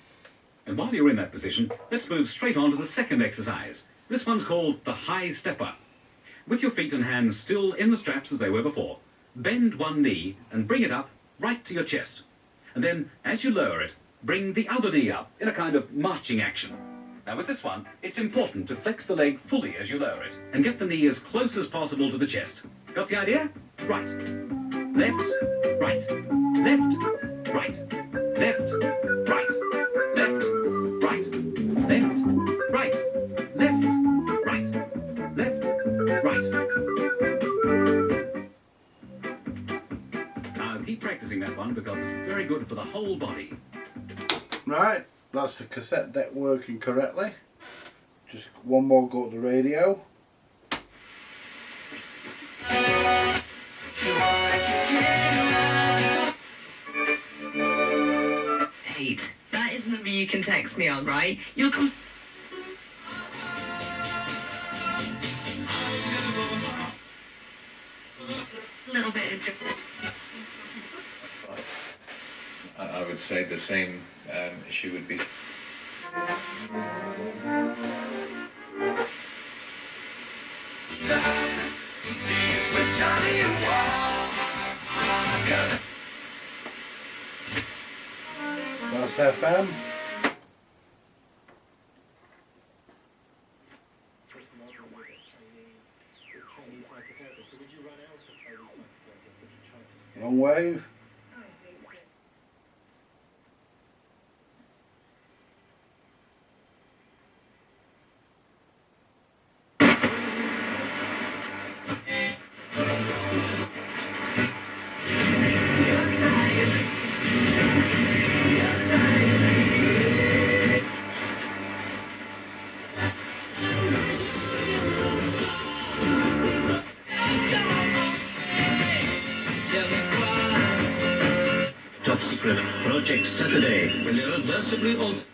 And while you're in that position, let's move straight on to the second exercise. This one's called the high stepper. With your feet and hands still in the straps as they were before, bend one knee and bring it up right to your chest. And then, as you lower it, bring the other knee up in a kind of marching action. Now, with this one, it's important to flex the leg fully as you lower it and get the knee as close as possible to the chest. Got the idea? Right. Left, right, left, right, left, right, left, right, left, right, left, right, left, right. Now, keep practicing that one because it's very good for the whole body. Right, that's the cassette deck working correctly. Just one more go at the radio. Hate. That isn't the number you can text me on, right? You'll come. A little bit of. I would say the same issue would be. That's FM. Long wave. Project Saturday. When the Reassembly also...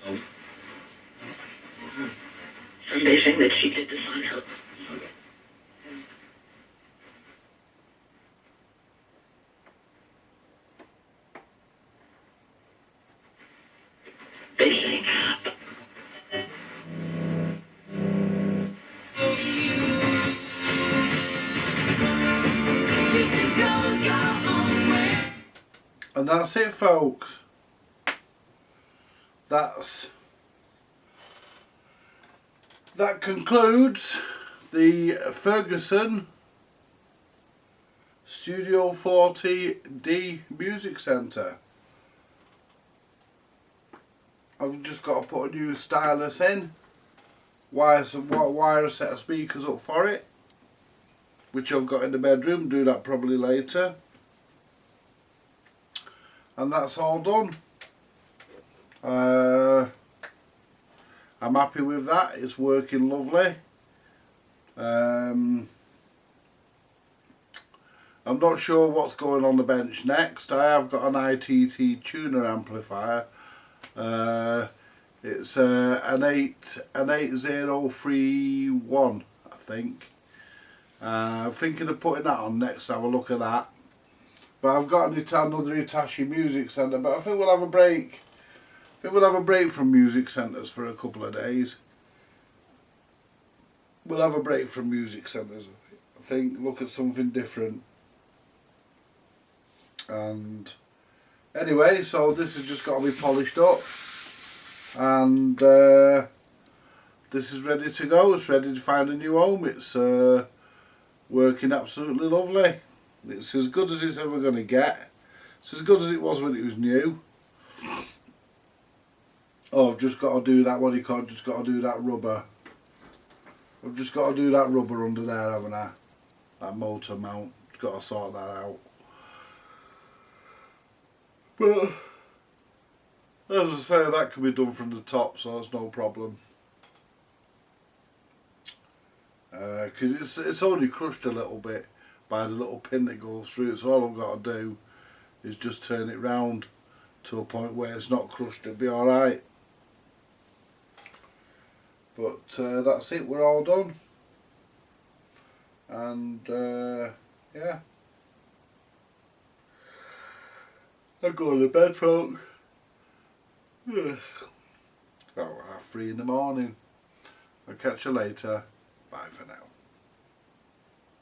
Amazing that she did this on her. Fishing. And that's it, folks. That concludes the Ferguson Studio 40D Music Centre. I've just got to put a new stylus in, wire a set of speakers up for it, which I've got in the bedroom, do that probably later. And that's all done. I'm happy with that, it's working lovely. I'm not sure what's going on the bench next. I have got an ITT tuner amplifier. It's an 8031, I think. I'm thinking of putting that on next, have a look at that. But I've got another Hitachi Music Centre, but I think we'll have a break. I think we'll have a break from music centres for a couple of days. We'll have a break from music centres, I think, look at something different. And anyway, so this has just got to be polished up. And this is ready to go, it's ready to find a new home. It's working absolutely lovely. It's as good as it's ever going to get. It's as good as it was when it was new. Oh, I've just got to do that, what do you call it, just got to do that rubber. I've just got to do that rubber under there, haven't I? That motor mount, just got to sort that out. But, as I say, that can be done from the top, so it's no problem. Because it's only crushed a little bit by the little pin that goes through it, so all I've got to do is just turn it round to a point where it's not crushed, it'll be alright. But that's it, we're all done. And yeah, I'm going to bed, folks. Oh, 3:30 in the morning. I'll catch you later. Bye for now.